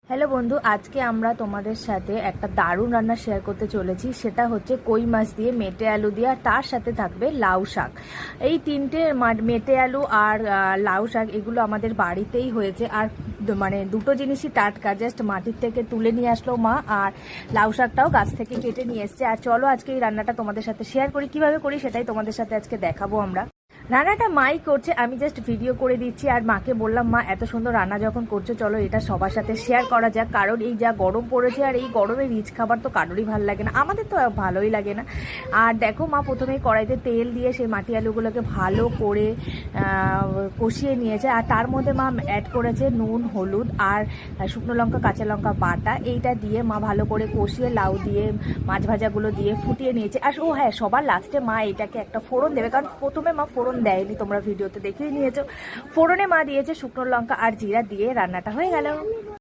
Hello বন্ধু, আজকে আমরা তোমাদের সাথে একটা দারুণ রান্না শেয়ার করতে চলেছি। সেটা হচ্ছে কই মাছ দিয়ে, মেটে আলু দিয়ে, আর তার সাথে থাকবে লাউ শাক। এই তিনটে মেটে আলু আর লাউ শাক এগুলো আমাদের বাড়িতেই হয়েছে। আর মানে দুটো জিনিসই টাটকা, জাস্ট মাটির থেকে তুলে নিয়ে আসলো মা। আর লাউ শাকটাও গাছ থেকে কেটে নিয়ে এসছে। আর চলো আজকে এই রান্নাটা তোমাদের সাথে শেয়ার করি, কিভাবে করি সেটাই তোমাদের সাথে আজকে দেখাবো আমরা। রান্নাটা মাই করছে, আমি জাস্ট ভিডিও করে দিচ্ছি। আর মাকে বললাম, মা এত সুন্দর রান্না যখন করছো চলো এটা সবার সাথে শেয়ার করা যাক, কারণ এই যা গরম পড়েছে আর এই গরমে রিচ খাবার তো কারোরই ভালো লাগে না, আমাদের তো ভালোই লাগে না। আর দেখো মা প্রথমেই কড়াইতে তেল দিয়ে সেই মাটি আলুগুলোকে ভালো করে কষিয়ে নিয়েছে। আর তার মধ্যে মা অ্যাড করেছে নুন, হলুদ আর শুকনো লঙ্কা, কাঁচা লঙ্কা বাটা। এইটা দিয়ে মা ভালো করে কষিয়ে লাউ দিয়ে মাছ ভাজাগুলো দিয়ে ফুটিয়ে নিয়েছে। আর ও হ্যাঁ, সবার লাস্টে মা এটাকে একটা ফোড়ন দেবে, কারণ প্রথমে মা ফোড়ন দেয়নি, তোমরা ভিডিওতে দেখেই নিয়েছো। ফোড়নে মা দিয়েছে শুকনো লঙ্কা আর জিরা, দিয়ে রান্নাটা হয়ে গেল।